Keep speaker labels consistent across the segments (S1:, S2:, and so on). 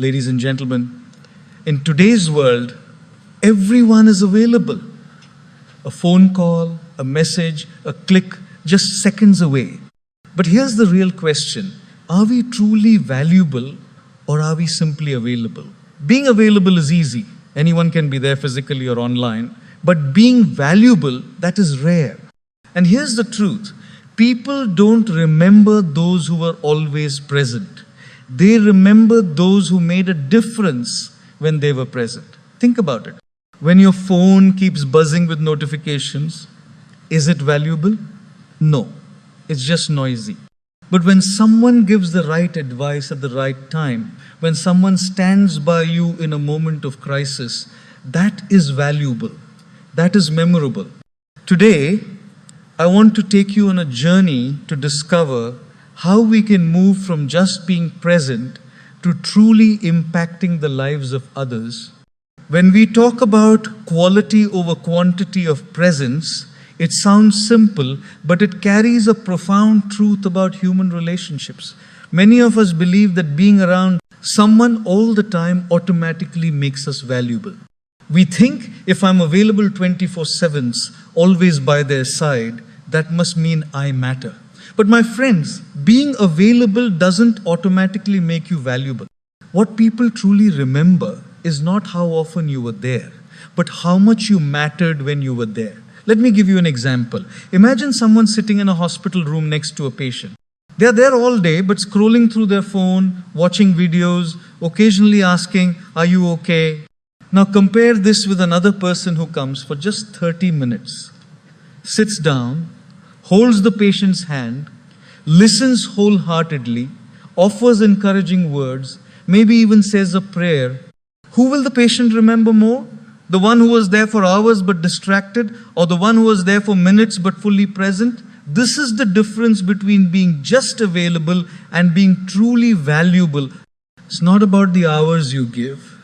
S1: Ladies and gentlemen, in today's world, everyone is available. A phone call, a message, a click, just seconds away. But here's the real question. Are we truly valuable or are we simply available? Being available is easy. Anyone can be there physically or online. But being valuable, that is rare. And here's the truth. People don't remember those who were always present. They remember those who made a difference when they were present. Think about it. When your phone keeps buzzing with notifications, is it valuable? No, it's just noisy. But when someone gives the right advice at the right time, when someone stands by you in a moment of crisis, that is valuable. That is memorable. Today, I want to take you on a journey to discover how we can move from just being present to truly impacting the lives of others. When we talk about quality over quantity of presence, it sounds simple, but it carries a profound truth about human relationships. Many of us believe that being around someone all the time automatically makes us valuable. We think if I'm available 24/7, always by their side, that must mean I matter. But my friends, being available doesn't automatically make you valuable. What people truly remember is not how often you were there, but how much you mattered when you were there. Let me give you an example. Imagine someone sitting in a hospital room next to a patient. They are there all day, but scrolling through their phone, watching videos, occasionally asking, "Are you okay?" Now compare this with another person who comes for just 30 minutes, sits down, holds the patient's hand, listens wholeheartedly, offers encouraging words, maybe even says a prayer. Who will the patient remember more? The one who was there for hours but distracted, or the one who was there for minutes but fully present? This is the difference between being just available and being truly valuable. It's not about the hours you give.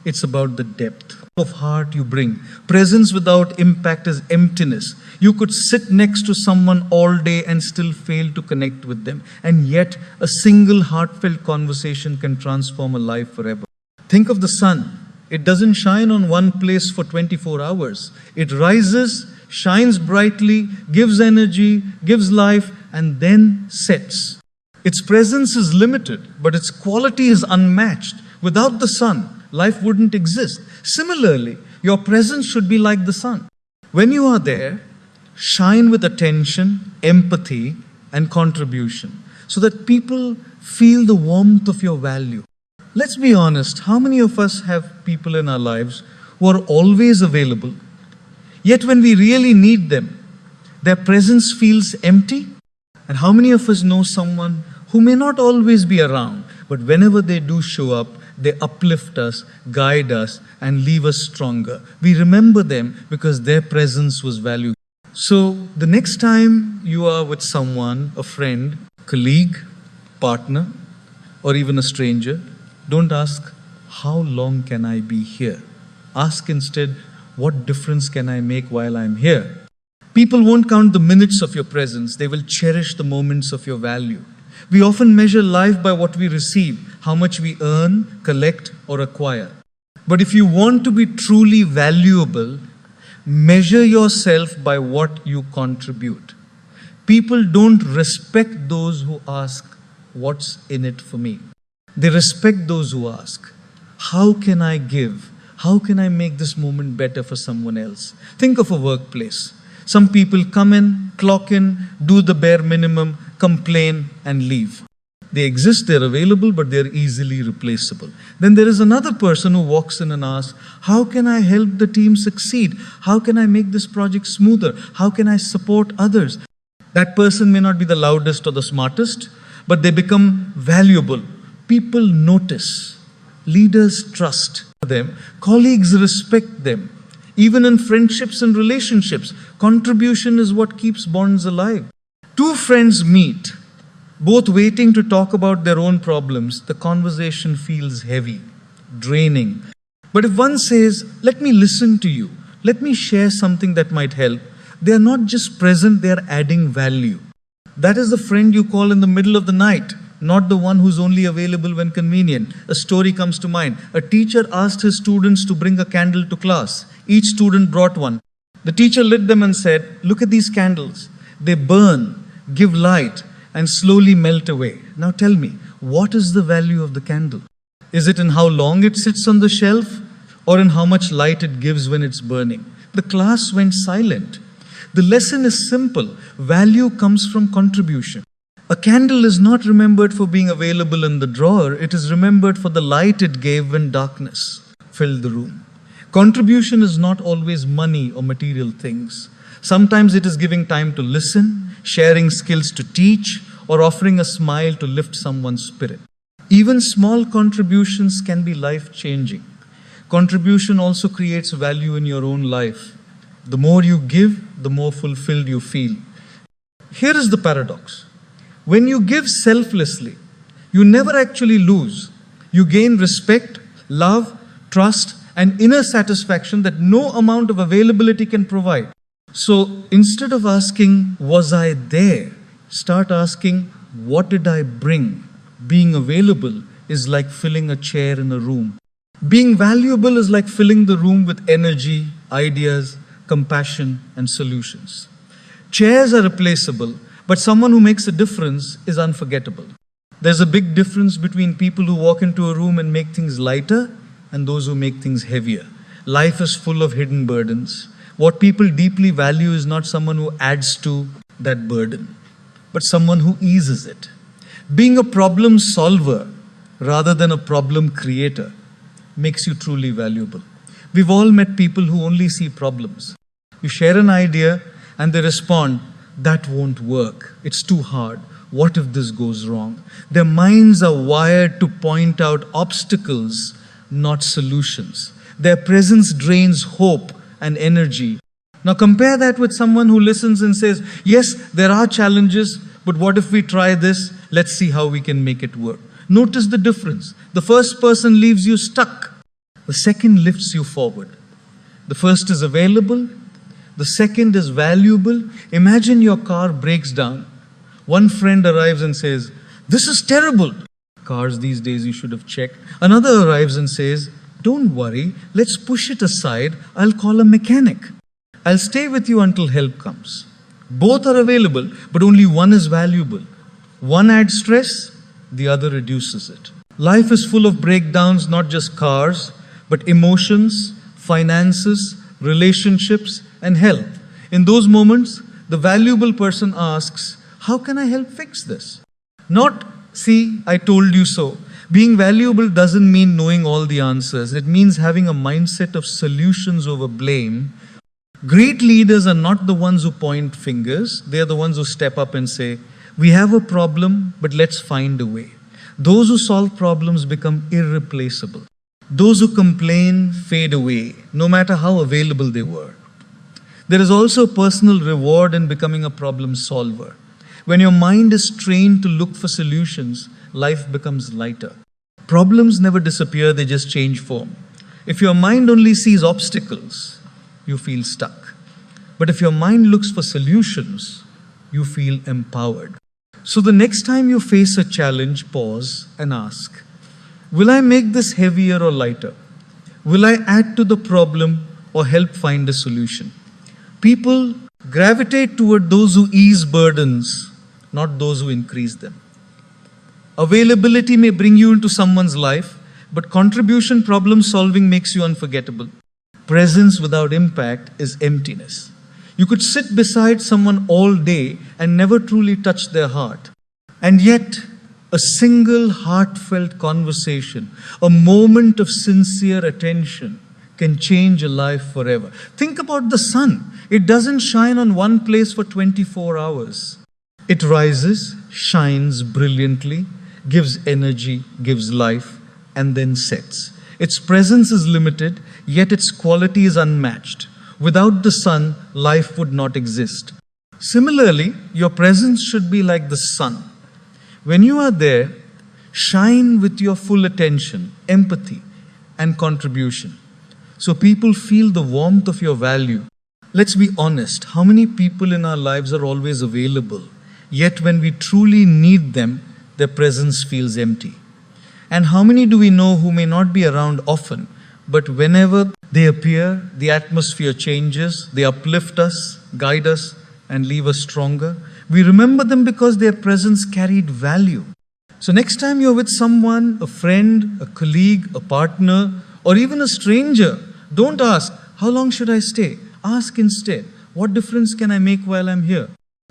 S1: It's about the depth of heart you bring. Presence without impact is emptiness. You could sit next to someone all day and still fail to connect with them. And yet, a single heartfelt conversation can transform a life forever. Think of the sun. It doesn't shine on one place for 24 hours. It rises, shines brightly, gives energy, gives life, and then sets. Its presence is limited, but its quality is unmatched. Without the sun, life wouldn't exist. Similarly, your presence should be like the sun. When you are there, shine with attention, empathy, and contribution so that people feel the warmth of your value. Let's be honest, how many of us have people in our lives who are always available, yet when we really need them, their presence feels empty? And how many of us know someone who may not always be around, but whenever they do show up, they uplift us, guide us, and leave us stronger? We remember them because their presence was valuable. So the next time you are with someone, a friend, colleague, partner, or even a stranger, don't ask, "How long can I be here?" Ask instead, "What difference can I make while I'm here?" People won't count the minutes of your presence. They will cherish the moments of your value. We often measure life by what we receive, how much we earn, collect, or acquire. But if you want to be truly valuable, measure yourself by what you contribute. People don't respect those who ask, "What's in it for me?" They respect those who ask, "How can I give? How can I make this moment better for someone else?" Think of a workplace. Some people come in, clock in, do the bare minimum, complain, and leave. They exist, they're available, but they're easily replaceable. Then there is another person who walks in and asks, "How can I help the team succeed? How can I make this project smoother? How can I support others?" That person may not be the loudest or the smartest, but they become valuable. People notice. Leaders trust them. Colleagues respect them. Even in friendships and relationships, contribution is what keeps bonds alive. Two friends meet, both waiting to talk about their own problems. The conversation feels heavy, draining. But if one says, "Let me listen to you, let me share something that might help," they are not just present, they are adding value. That is the friend you call in the middle of the night not the one who's only available when convenient. A story comes to mind. A teacher asked his students to bring a candle to class. Each student brought one. The teacher lit them and said, "Look at these candles. They burn, give light, and slowly melt away. Now tell me, what is the value of the candle? Is it in how long it sits on the shelf, or in how much light it gives when it's burning?" The class went silent. The lesson is simple. Value comes from contribution. A candle is not remembered for being available in the drawer. It is remembered for the light it gave when darkness filled the room. Contribution is not always money or material things. Sometimes it is giving time to listen, sharing skills to teach, or offering a smile to lift someone's spirit. Even small contributions can be life-changing. Contribution also creates value in your own life. The more you give, the more fulfilled you feel. Here is the paradox. When you give selflessly, you never actually lose. You gain respect, love, trust, and inner satisfaction that no amount of availability can provide. So instead of asking, "Was I there?" start asking, "What did I bring?" Being available is like filling a chair in a room. Being valuable is like filling the room with energy, ideas, compassion, and solutions. Chairs are replaceable, but someone who makes a difference is unforgettable. There's a big difference between people who walk into a room and make things lighter and those who make things heavier. Life is full of hidden burdens. What people deeply value is not someone who adds to that burden, but someone who eases it. Being a problem solver rather than a problem creator makes you truly valuable. We've all met people who only see problems. You share an idea and they respond, "That won't work. It's too hard. What if this goes wrong?" Their minds are wired to point out obstacles, not solutions. Their presence drains hope and energy. Now compare that with someone who listens and says, "Yes, there are challenges, but what if we try this? Let's see how we can make it work." Notice the difference. The first person leaves you stuck. The second lifts you forward. The first is available. The second is valuable. Imagine your car breaks down. One friend arrives and says, "This is terrible." Cars these days you should have checked. Another arrives and says, "Don't worry, let's push it aside. I'll call a mechanic. I'll stay with you until help comes." Both are available, but only one is valuable. One adds stress, the other reduces it. Life is full of breakdowns, not just cars, but emotions, finances, relationships, and health. In those moments, the valuable person asks, "How can I help fix this?" Not, "See, I told you so." Being valuable doesn't mean knowing all the answers. It means having a mindset of solutions over blame. Great leaders are not the ones who point fingers. They are the ones who step up and say, "We have a problem, but let's find a way." Those who solve problems become irreplaceable. Those who complain fade away, no matter how available they were. There is also a personal reward in becoming a problem solver. When your mind is trained to look for solutions, life becomes lighter. Problems never disappear, they just change form. If your mind only sees obstacles, you feel stuck. But if your mind looks for solutions, you feel empowered. So the next time you face a challenge, pause and ask, will I make this heavier or lighter? Will I add to the problem or help find a solution? People gravitate toward those who ease burdens, not those who increase them. Availability may bring you into someone's life, but contribution problem solving makes you unforgettable. Presence without impact is emptiness. You could sit beside someone all day and never truly touch their heart. And yet, a single heartfelt conversation, a moment of sincere attention can change a life forever. Think about the sun. It doesn't shine on one place for 24 hours. It rises, shines brilliantly, gives energy, gives life, and then sets. Its presence is limited, yet its quality is unmatched. Without the sun, life would not exist. Similarly, your presence should be like the sun. When you are there, shine with your full attention, empathy, and contribution. So people feel the warmth of your value. Let's be honest, how many people in our lives are always available? Yet when we truly need them, their presence feels empty. And how many do we know who may not be around often, but whenever they appear, the atmosphere changes, they uplift us, guide us, and leave us stronger? We remember them because their presence carried value. So next time you're with someone, a friend, a colleague, a partner, or even a stranger, don't ask, how long should I stay? Ask instead, what difference can I make while I'm here?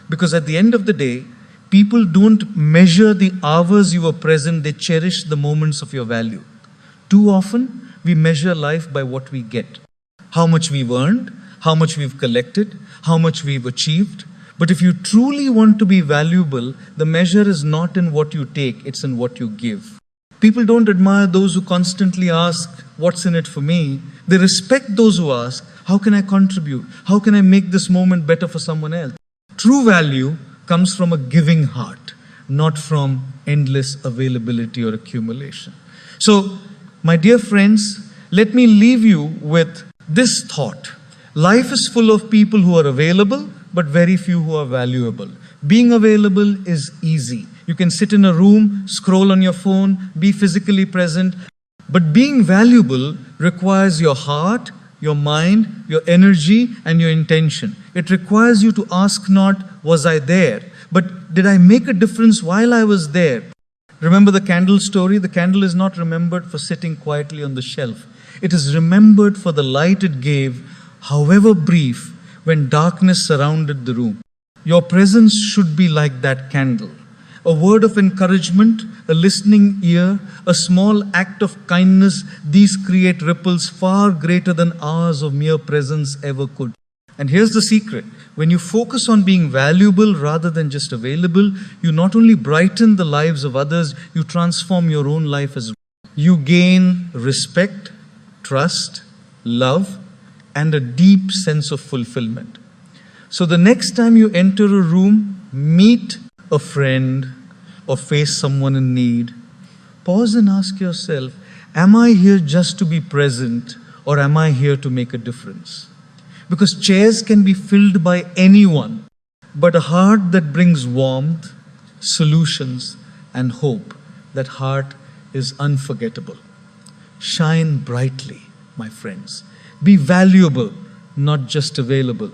S1: Because at the end of the day, people don't measure the hours you were present, they cherish the moments of your value. Too often, we measure life by what we get. How much we've earned, how much we've collected, how much we've achieved. But if you truly want to be valuable, the measure is not in what you take, it's in what you give. People don't admire those who constantly ask, what's in it for me? They respect those who ask, how can I contribute? How can I make this moment better for someone else? True value comes from a giving heart, not from endless availability or accumulation. So, my dear friends, let me leave you with this thought. Life is full of people who are available, but very few who are valuable. Being available is easy. You can sit in a room, scroll on your phone, be physically present. But being valuable requires your heart, your mind, your energy, and your intention. It requires you to ask not, was I there? But did I make a difference while I was there? Remember the candle story? The candle is not remembered for sitting quietly on the shelf. It is remembered for the light it gave, however brief, when darkness surrounded the room. Your presence should be like that candle. A word of encouragement, a listening ear, a small act of kindness, these create ripples far greater than hours of mere presence ever could. And here's the secret. When you focus on being valuable rather than just available, you not only brighten the lives of others, you transform your own life as well. You gain respect, trust, love, and a deep sense of fulfillment. So the next time you enter a room, meet a friend, or face someone in need, pause and ask yourself, am I here just to be present, or am I here to make a difference? Because chairs can be filled by anyone, but a heart that brings warmth, solutions, and hope, that heart is unforgettable. Shine brightly, my friends. Be valuable, not just available.